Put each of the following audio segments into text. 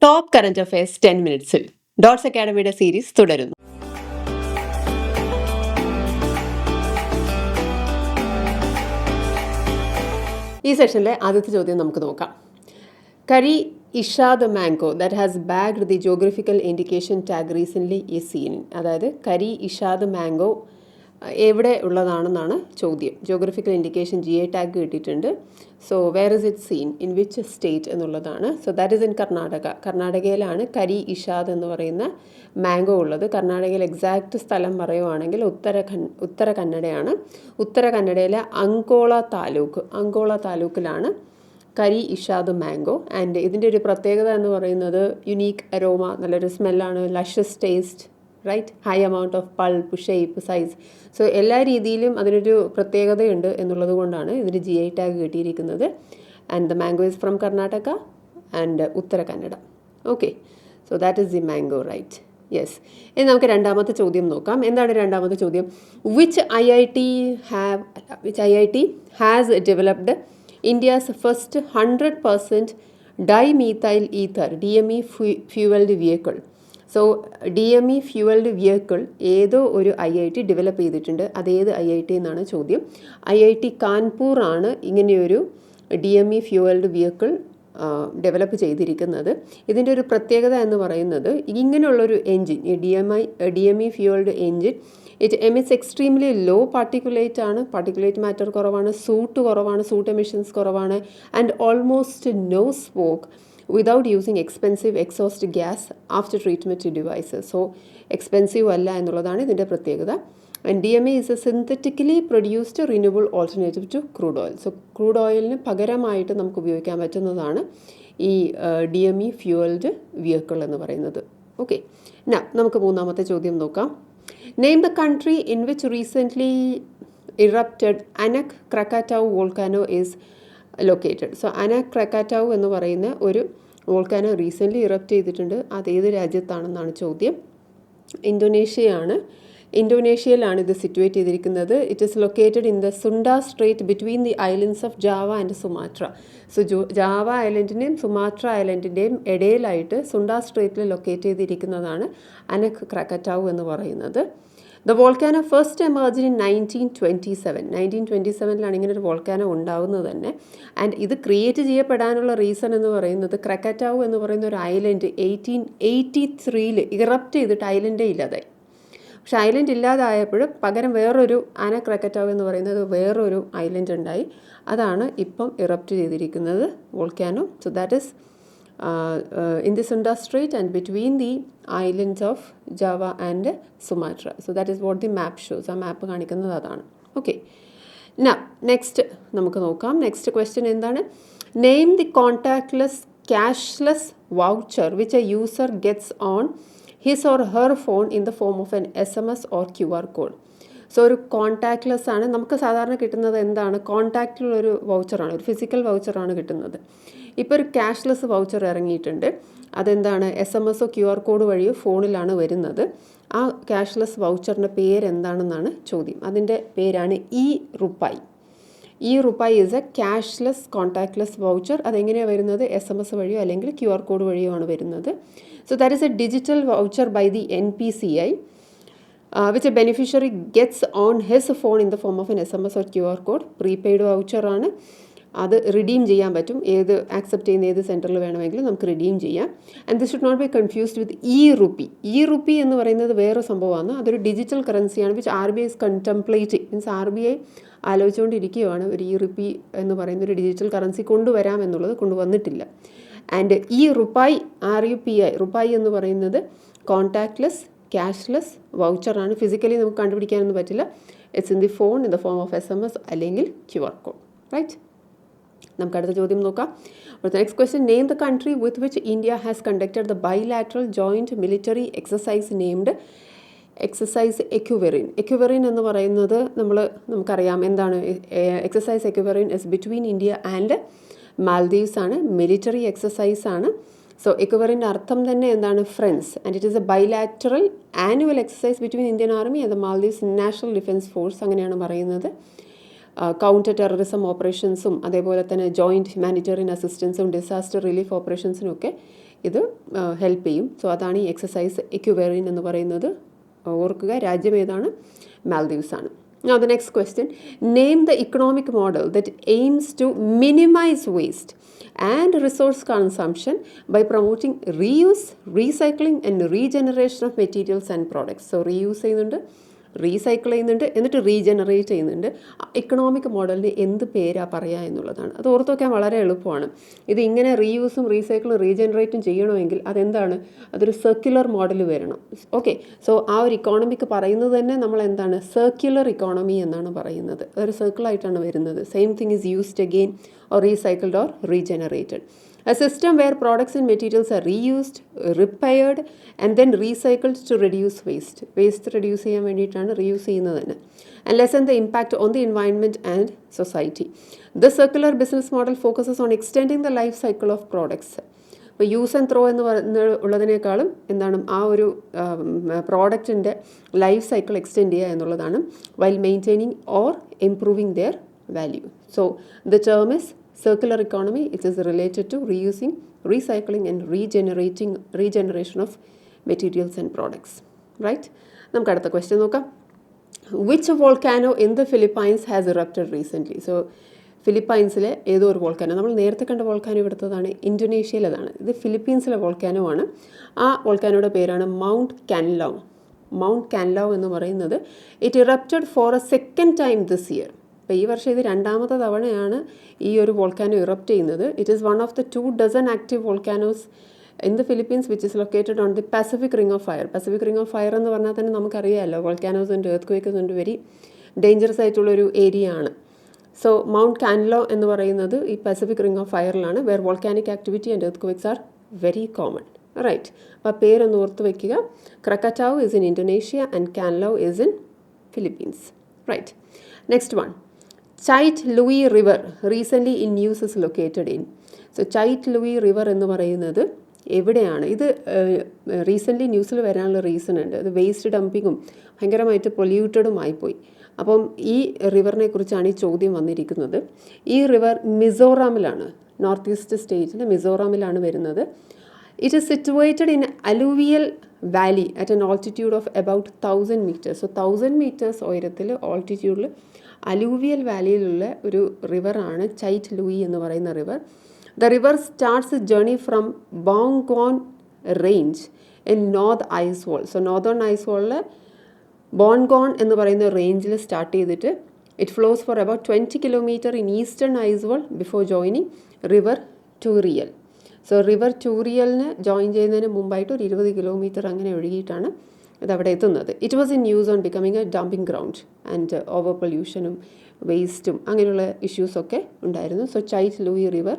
Top current affairs 10 മിനിറ്റ്സിൽ dots അക്കാഡമിയുടെ series തുടരുന്നു. ഈ സെഷനിലെ ആദ്യത്തെ ചോദ്യം നമുക്ക് നോക്കാം. Kari Ishad mango that has bagged the geographical indication tag recently is seen. അതായത് കരി ഇഷാദ് മാംഗോ എവിടെ ഉള്ളതാണെന്നാണ് ചോദ്യം. ജോഗ്രഫിക്കൽ ഇൻഡിക്കേഷൻ GI ടാഗ് കിട്ടിയിട്ടുണ്ട്. So where is it seen, in which state എന്നുള്ളതാണ്. So that is in Karnataka. കർണാടകയിലാണ് കരി ഇഷാദ് എന്ന് പറയുന്ന മാംഗോ ഉള്ളത്. കർണാടകയിൽ എക്സാക്റ്റ് സ്ഥലം പറയുവാണെങ്കിൽ ഉത്തര കന്നഡയാണ്. ഉത്തര കന്നഡയിലെ അങ്കോള താലൂക്കിലാണ് കരി ഇഷാദ് മാംഗോ. ആൻഡ് ഇതിൻ്റെ ഒരു പ്രത്യേകത എന്ന് പറയുന്നത് യുണീക്ക് അരോമ, നല്ലൊരു സ്മെല്ലാണ്, luscious taste, right, high amount of pulp, shape, size. So എല്ലാ രീതിയിലും അതിനൊരു പ്രത്യേകതയുണ്ട് എന്നുള്ളത് കൊണ്ടാണ് ഇതിന് GI ടാഗ് കിട്ടിയിരിക്കുന്നത്. And the mango is from Karnataka and Uttara Kannada. Okay, so that is the mango, right. Yes. ഇനി നമുക്ക് രണ്ടാമത്തെ ചോദ്യം നോക്കാം. എന്താണ് രണ്ടാമത്തെ ചോദ്യം? Which IIT has developed India's first 100% dimethyl ether DME fuelled vehicle. So DME fuelled vehicle ഏതോ ഒരു IIT ഡെവലപ്പ് ചെയ്തിട്ടുണ്ട്. അതേത് IIT എന്നാണ് ചോദ്യം. IIT കാൺപൂർ ആണ് ഇങ്ങനെയൊരു DME ഫ്യൂവൽഡ് വെഹിക്കിൾ ഡെവലപ്പ് ചെയ്തിരിക്കുന്നത്. ഇതിൻ്റെ ഒരു പ്രത്യേകത എന്ന് പറയുന്നത് ഇങ്ങനെയുള്ളൊരു എൻജിൻ, ഈ DME fuelled engine, it emits extremely low particulate ആണ്. പാർട്ടിക്കുലേറ്റ് മാറ്റർ കുറവാണ്, സൂട്ട് എമിഷൻസ് കുറവാണ്, and almost no smoke without using expensive exhaust gas after treatment devices. So expensive അല്ല എന്നുള്ളതാണ് ഇതിൻ്റെ പ്രത്യേകത. And DME is a synthetically produced renewable alternative to crude oil. So crude ഓയിലിന് പകരമായിട്ട് നമുക്ക് ഉപയോഗിക്കാൻ പറ്റുന്നതാണ് ഈ DME ഫ്യൂവൽഡ് വെഹിക്കിൾ എന്ന് പറയുന്നത്. ഓക്കെ, നമുക്ക് മൂന്നാമത്തെ ചോദ്യം നോക്കാം. Name the country in which recently erupted Anak Krakatau volcano is located. So Anak Krakatau എന്ന് പറയുന്ന ഒരു വോൾക്കാനോ റീസെൻ്റ്ലി ഇറപ്റ്റ് ചെയ്തിട്ടുണ്ട്. അത് ഏത് രാജ്യത്താണെന്നാണ് ചോദ്യം. ഇന്തോനേഷ്യയിലാണ് ഇത് സിറ്റുവേറ്റ് ചെയ്തിരിക്കുന്നത്. It is located in the Sunda Strait between the islands of Java and Sumatra. So Java ഐലൻഡിൻ്റെയും സുമാട്ര ഐലൻഡിൻ്റെയും ഇടയിലായിട്ട് സുണ്ട സ്ട്രേറ്റിൽ ലൊക്കേറ്റ് ചെയ്തിരിക്കുന്നതാണ് അനക് ക്രക്കാറ്റൗ എന്ന് പറയുന്നത്. The volcano first emerged in 1927. 1927 ഇങ്ങനെ ഒരു വോൾക്കാനോ ഉണ്ടാകുന്നത് തന്നെ. ആൻഡ് ഇത് ക്രിയേറ്റ് ചെയ്യപ്പെടാനുള്ള റീസൺ എന്ന് പറയുന്നത് ക്രക്കാറ്റൗ എന്ന് പറയുന്ന ഒരു ഐലൻഡ് 1883 ഇറപ്റ്റ് ചെയ്തിട്ട് ഐലൻഡേ ഇല്ലാതായി. പക്ഷെ ഐലൻഡ് ഇല്ലാതായപ്പോൾ പകരം വേറൊരു അനക് ക്രക്കാറ്റൗ എന്ന് പറയുന്നത് വേറൊരു ഐലൻഡ് ഉണ്ടായി. അതാണ് ഇപ്പം ഇറപ്റ്റ് ചെയ്തിരിക്കുന്നത് volcano. So that is in the Sunda Strait and between the islands of Java and Sumatra. So that is what the map shows. ആ മാപ്പ് കാണിക്കുന്നത് അതാണ്. ഓക്കെ, നെക്സ്റ്റ് നമുക്ക് നോക്കാം. നെക്സ്റ്റ് ക്വസ്റ്റ്യൻ എന്താണ്? Name the contactless cashless voucher which A user gets on his or her phone in the form of N SMS or QR code. So ഒരു contactless ആണ്. നമുക്ക് സാധാരണ കിട്ടുന്നത് എന്താണ്? കോൺടാക്റ്റിലുള്ളൊരു വൗച്ചറാണ്, ഒരു ഫിസിക്കൽ വൗച്ചറാണ് കിട്ടുന്നത്. ഇപ്പോൾ ഒരു ക്യാഷ്ലെസ് വൗച്ചർ ഇറങ്ങിയിട്ടുണ്ട്. അതെന്താണ്? SMS QR കോഡ് വഴിയോ ഫോണിലാണ് വരുന്നത്. ആ ക്യാഷ്ലെസ് വൗച്ചറിൻ്റെ പേരെന്താണെന്നാണ് ചോദ്യം. അതിൻ്റെ പേരാണ് e-RUPI. E-RUPI is a cashless contactless voucher. അതെങ്ങനെയാണ് വരുന്നത്? SMS വഴിയോ അല്ലെങ്കിൽ QR കോഡ് വഴിയോ ആണ് വരുന്നത്. So that is a digital voucher by the NPCI which a beneficiary gets on his phone in the form of an SMS or QR code. Prepaid വൗച്ചറാണ്. അത് redeem ചെയ്യാൻ പറ്റും. ഏത് ആക്സെപ്റ്റ് ചെയ്യുന്ന ഏത് സെൻറ്ററിൽ വേണമെങ്കിലും നമുക്ക് റിഡീം ചെയ്യാം. And this should not be confused with e-rupee. E-rupee എന്ന് പറയുന്നത് വേറെ സംഭവമാണ്. അതൊരു ഡിജിറ്റൽ കറൻസിയാണ് which RBI is contemplating. Means RBI ആലോചിച്ചുകൊണ്ടിരിക്കുകയാണ് ഒരു ഇ-റുപ്പി എന്ന് പറയുന്ന ഒരു ഡിജിറ്റൽ കറൻസി കൊണ്ടുവരാം എന്നുള്ളത്. കൊണ്ടുവന്നിട്ടില്ല. ആൻഡ് ഇ-റുപ്പായ് RUPI റുപ്പായ് എന്ന് പറയുന്നത് കോൺടാക്ട്ലെസ് ക്യാഷ്ലെസ് വൗച്ചറാണ്. ഫിസിക്കലി നമുക്ക് കണ്ടുപിടിക്കാനൊന്നും പറ്റില്ല. It's in the phone in the form of SMS അല്ലെങ്കിൽ QR കോഡ്, റൈറ്റ്. നമുക്ക് അടുത്ത ചോദ്യം നോക്കാം. Next question, name the country with which India has conducted the bilateral joint military exercise named exercise Ekuverin. Ekuverin എന്ന് പറയുന്നത് നമുക്കറിയാം എന്താണ്. Exercise Ekuverin is between India and Maldives ആണ്. മിലിറ്ററി എക്സസൈസ് ആണ്. സോ എക്യുവെറിൻ്റെ അർത്ഥം തന്നെ എന്താണ്? Friends. And it is a bilateral annual exercise between Indian army and the Maldives national defence force, അങ്ങനെയാണ് പറയുന്നത്. കൗണ്ടർ ടെററിസം ഓപ്പറേഷൻസും അതേപോലെ തന്നെ ജോയിൻറ്റ് ഹ്യൂമാനിറ്റേറിയൻ അസിസ്റ്റൻസും ഡിസാസ്റ്റർ റിലീഫ് ഓപ്പറേഷൻസിനൊക്കെ ഇത് ഹെൽപ്പ് ചെയ്യും. സോ അതാണ് ഈ എക്സസൈസ് ഇക്യുവേറിയൻ എന്ന് പറയുന്നത്. ഓർക്കുക, രാജ്യം ഏതാണ്? മാൽദീവ്സ് ആണ്. Now the next question, name the economic model that aims to minimize waste and resource consumption by promoting reuse, recycling and regeneration of materials and products. So reuse ചെയ്യുന്നുണ്ട്, റീസൈക്കിൾ ചെയ്യുന്നുണ്ട്, എന്നിട്ട് റീജനറേറ്റ് ചെയ്യുന്നുണ്ട്. ഇക്കണോമിക് മോഡലിന് എന്ത് പേരാ പറയുക എന്നുള്ളതാണ്. അത് ഓർത്ത് വയ്ക്കാൻ വളരെ എളുപ്പമാണ്. ഇത് ഇങ്ങനെ റീയൂസും റീസൈക്കിളും റീജനറേറ്റും ചെയ്യണമെങ്കിൽ അതെന്താണ്? അതൊരു സർക്കുലർ മോഡൽ വരണം. ഓക്കെ, സോ ആ ഒരു ഇക്കോണമിക്ക് പറയുന്നത് തന്നെ നമ്മൾ എന്താണ്? സർക്കുലർ ഇക്കോണമി എന്നാണ് പറയുന്നത്. അതൊരു സർക്കിളായിട്ടാണ് വരുന്നത്. Same thing is used again or recycled or regenerated. A system where products and materials are reused, repaired and then recycled to reduce waste. Waste reduce ചെയ്യാൻ വേണ്ടിയിട്ടാണ് റീയൂസ് ചെയ്യുന്നത് തന്നെ. And lessen the impact on the environment and society. The circular business model focuses on extending the life cycle of products. ഇപ്പോൾ use and throw എന്ന് ഉള്ളതിനേക്കാളും എന്താണ് ആ ഒരു പ്രോഡക്റ്റിൻ്റെ ലൈഫ് സൈക്കിൾ എക്സ്റ്റെൻഡ് ചെയ്യുക എന്നുള്ളതാണ്, while maintaining or improving their value. So the term is circular economy. It is related to reusing, recycling and regeneration of materials and products. Right? നമുക്ക് അടുത്ത question നോക്കാം. Which volcano in the Philippines has erupted recently? So ഫിലിപ്പൈൻസിലെ ഏതോ ഒരു volcano, നമ്മൾ നേരത്തെ കണ്ട volcano എടുത്തതാണ് ഇന്തോനേഷ്യയിലേതാണ്. ഇത് ഫിലിപ്പീൻസിലെ വോൾക്കാനോ ആണ്. ആ വോൾക്കാനോയുടെ പേരാണ് മൗണ്ട് കാൻലാവ്. മൗണ്ട് കാൻലാവ് എന്ന് പറയുന്നത് it erupted for a second time this year. അപ്പോൾ ഈ വർഷം ഇത് രണ്ടാമത്തെ തവണയാണ് ഈ ഒരു വോൾക്കാനോ ഇറപ്റ്റ് ചെയ്യുന്നത്. It is one of the 2 active volcanoes in the Philippines which is located on the Pacific Ring of Fire. Pacific Ring of Fire എന്ന് പറഞ്ഞാൽ തന്നെ നമുക്കറിയാമല്ലോ, വോൾക്കാനോസ് ഉണ്ട്, എർത്ത് ഉണ്ട്, വെരി ഡേഞ്ചറസ് ആയിട്ടുള്ളൊരു ഏരിയ ആണ്. സോ മൗണ്ട് കാൻലാവ് എന്ന് പറയുന്നത് ഈ Pacific Ring of ഫയറിലാണ്, wear volcanic activity and earthquakes are very common. Right, അപ്പോൾ പേരൊന്ന് ഓർത്ത് വയ്ക്കുക. Krakatau is in Indonesia and Kanlaon is in Philippines. Right, next one. Chite Lui river recently in news is located in. So Chite Lui river എന്ന് പറയുന്നത് എവിടെയാണ്? ഇത് recently ന്യൂസിൽ വരാനുള്ള റീസൺ ഉണ്ട്. അത് വേസ്റ്റ് ഡംപിങ്ങും ഭയങ്കരമായിട്ട് പൊല്യൂട്ടഡും ആയിപ്പോയി. അപ്പം ഈ റിവറിനെ കുറിച്ചാണ് ഈ ചോദ്യം വന്നിരിക്കുന്നത്. ഈ റിവർ മിസോറാമിലാണ്, നോർത്ത് ഈസ്റ്റ് സ്റ്റേറ്റിൽ മിസോറാമിലാണ് വരുന്നത്. It is situated in alluvial Valley at an altitude of about 1000 meters. So 1000 meters ഉയരത്തിൽ ഓൾട്ടിറ്റ്യൂഡിൽ അലൂവിയൽ വാലിയിലുള്ള ഒരു റിവറാണ് ചൈറ്റ് ലൂയി എന്ന് പറയുന്ന river. The river starts journey from Bawngkawn range in north Aizawl. So northern ഐസ്വാളിലെ ബോൺഗോൺ എന്ന് പറയുന്ന റേഞ്ചിൽ സ്റ്റാർട്ട് ചെയ്തിട്ട് it flows for about 20 kilometers in eastern Aizawl before joining river Tuirial. So river ടൂറിയലിന് ജോയിൻ ചെയ്യുന്നതിന് മുമ്പായിട്ട് ഒരു 20 kilometers അങ്ങനെ ഒഴുകിയിട്ടാണ് ഇതവിടെ എത്തുന്നത്. It was in news on becoming a dumping ground and over പൊല്യൂഷനും വേസ്റ്റും അങ്ങനെയുള്ള ഇഷ്യൂസൊക്കെ ഉണ്ടായിരുന്നു. സോ ചൈറ്റ് ലൂയി റിവർ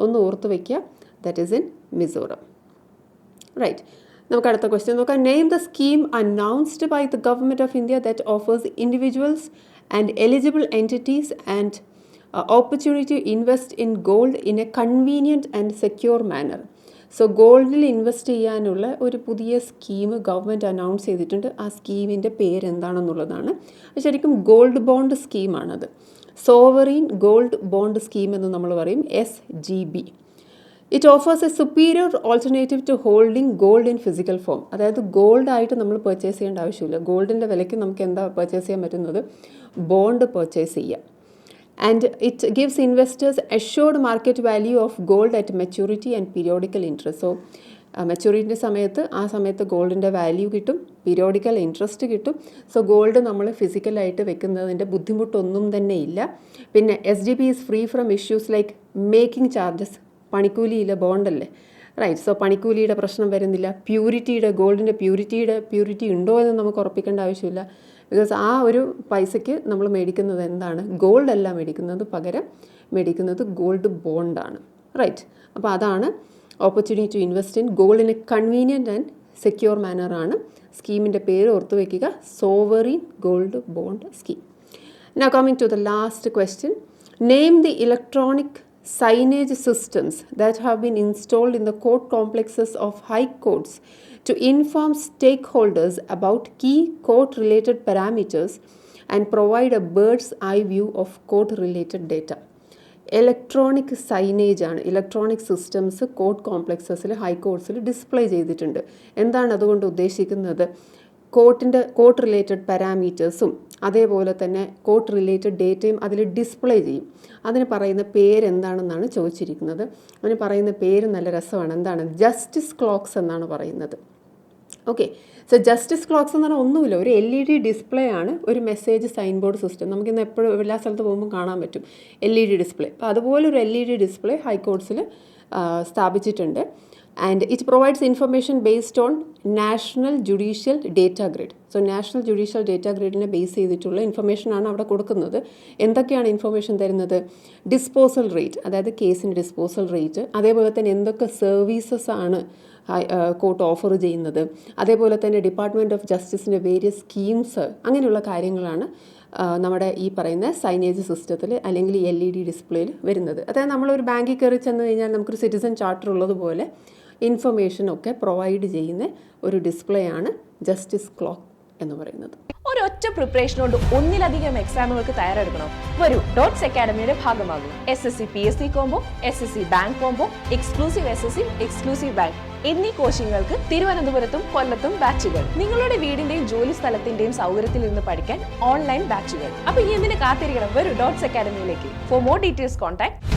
ഒന്ന് ഓർത്ത് വയ്ക്കുക, that is in Mizoram. Right, നമുക്ക് അടുത്ത ക്വസ്റ്റ്യൻ നോക്കാം. Name the scheme announced by the government of India that offers individuals and eligible entities and opportunity to invest in gold in a convenient and secure manner. So ഗോൾഡിൽ invest ചെയ്യാനുള്ള ഒരു പുതിയ scheme government announce ചെയ്തിട്ടുണ്ട്. ആ സ്കീമിൻ്റെ പേരെന്താണെന്നുള്ളതാണ്. ശരിക്കും gold bond സ്കീമാണത്. സോവറീൻ ഗോൾഡ് ബോണ്ട് സ്കീം എന്ന് നമ്മൾ പറയും, SGB. It offers a superior alternative to holding gold in physical form. അതായത് ഗോൾഡായിട്ട് നമ്മൾ പർച്ചേസ് ചെയ്യേണ്ട ആവശ്യമില്ല. ഗോൾഡിൻ്റെ വിലയ്ക്ക് നമുക്ക് എന്താ പർച്ചേസ് ചെയ്യാൻ പറ്റുന്നത്? ബോണ്ട് പർച്ചേസ് ചെയ്യുക. And it gives investors assured market value of gold at maturity and periodical interest. So മെച്യൂരിറ്റിൻ്റെ സമയത്ത് ആ സമയത്ത് ഗോൾഡിൻ്റെ വാല്യൂ കിട്ടും, പീരിയോഡിക്കൽ ഇൻട്രസ്റ്റ് കിട്ടും. സോ ഗോൾഡ് നമ്മൾ ഫിസിക്കലായിട്ട് വെക്കുന്നതിൻ്റെ ബുദ്ധിമുട്ടൊന്നും തന്നെ ഇല്ല. പിന്നെ SGB is free from issues like making charges. പണിക്കൂലിയില്ല, ബോണ്ടല്ലേ. റൈറ്റ്, സോ പണിക്കൂലിയുടെ പ്രശ്നം വരുന്നില്ല. ഗോൾഡിൻ്റെ പ്യൂരിറ്റി ഉണ്ടോ എന്ന് നമുക്ക് ഉറപ്പിക്കേണ്ട ആവശ്യമില്ല. ബിക്കോസ് ആ ഒരു പൈസയ്ക്ക് നമ്മൾ മേടിക്കുന്നത് എന്താണ്? ഗോൾഡ് അല്ല മേടിക്കുന്നത്, പകരം മേടിക്കുന്നത് ഗോൾഡ് ബോണ്ടാണ്. റൈറ്റ്, അപ്പോൾ അതാണ് opportunity to invest in gold in a convenient and secure മാനറാണ്. സ്കീമിൻ്റെ പേര് ഓർത്ത് വയ്ക്കുക, sovereign gold bond scheme. Now coming to the last question, name the electronic signage systems that have been installed in the court complexes of high courts to inform stakeholders about key court-related parameters and provide a bird's eye view of court-related data. Electronic signage ആണ്. Electronic systems court കോംപ്ലക്സസിൽ ഹൈക്കോർട്ട്സിൽ display ചെയ്തിട്ടുണ്ട്. എന്താണ് അതുകൊണ്ട് ഉദ്ദേശിക്കുന്നത്? Court related പാരാമീറ്റേഴ്സും അതേപോലെ തന്നെ court related ഡേറ്റയും അതിൽ display ചെയ്യും. അതിന് പറയുന്ന പേരെന്താണെന്നാണ് ചോദിച്ചിരിക്കുന്നത്. അതിന് പറയുന്ന പേര് നല്ല രസമാണ്. എന്താണ്? ജസ്റ്റിസ് ക്ലോക്സ് എന്നാണ് പറയുന്നത്. ഓക്കെ, സോ ജസ്റ്റിസ് ക്ലോക്സ് എന്ന് പറഞ്ഞാൽ ഒന്നുമില്ല, ഒരു LED ഡിസ്പ്ലേ ആണ്, ഒരു മെസ്സേജ് സൈൻ ബോർഡ് സിസ്റ്റം. നമുക്കിന്ന് എപ്പോഴും എല്ലാ സ്ഥലത്ത് പോകുമ്പോൾ കാണാൻ പറ്റും LED ഡിസ്പ്ലേ. അപ്പോൾ അതുപോലെ ഒരു LED ഡിസ്പ്ലേ ഹൈക്കോർട്ട്സിൽ സ്ഥാപിച്ചിട്ടുണ്ട്. And it provides information based on national judicial data grid. So national judicial data ഗ്രിഡിനെ ബേസ് ചെയ്തിട്ടുള്ള ഇൻഫർമേഷനാണ് അവിടെ കൊടുക്കുന്നത്. എന്തൊക്കെയാണ് ഇൻഫർമേഷൻ തരുന്നത്? ഡിസ്പോസൽ റേറ്റ്, അതായത് കേസിൻ്റെ ഡിസ്പോസൽ റേറ്റ്, അതേപോലെ തന്നെ എന്തൊക്കെ സർവീസസ് ആണ് കോർട്ട് ഓഫർ ചെയ്യുന്നത്, അതേപോലെ തന്നെ ഡിപ്പാർട്ട്മെൻറ്റ് ഓഫ് ജസ്റ്റിസിൻ്റെ വേരിയസ് സ്കീംസ്, അങ്ങനെയുള്ള കാര്യങ്ങളാണ് നമ്മുടെ ഈ പറയുന്ന സൈനേജ് സിസ്റ്റത്തിൽ അല്ലെങ്കിൽ LED ഡിസ്പ്ലേയിൽ വരുന്നത്. അതായത് നമ്മളൊരു ബാങ്കിൽ കയറി ചെന്ന് കഴിഞ്ഞാൽ നമുക്കൊരു സിറ്റിസൺ ചാർട്ടർ ഉള്ളതുപോലെ ഇൻഫർമേഷനൊക്കെ പ്രൊവൈഡ് ചെയ്യുന്ന ഒരു ഡിസ്പ്ലേ ആണ് ജസ്റ്റിസ് ക്ലോക്ക് എന്ന് പറയുന്നത്. ഒരൊറ്റ പ്രിപ്പറേഷൻ കൊണ്ട് ഒന്നിലധികം എക്സാമുകൾക്ക് തയ്യാറെടുക്കണം. വരൂ, ഡോട്ട്സ് അക്കാഡമിയുടെ ഭാഗമാകും. SSC PSC combo, SSC bank combo, exclusive SSC, exclusive bank എന്നീ കോച്ചിങ്ങുകൾക്ക് തിരുവനന്തപുരത്തും കൊല്ലത്തും ബാച്ചുകൾ. നിങ്ങളുടെ വീടിന്റെയും ജോലി സ്ഥലത്തിന്റെയും സൗകര്യത്തിൽ നിന്ന് പഠിക്കാൻ ഓൺലൈൻ ബാച്ചുകൾ. അപ്പൊ ഇനി എന്തിനു കാത്തിരിക്കണം? വരൂ ഡോട്ട്സ് അക്കാഡമിയിലേക്ക്. For more details contact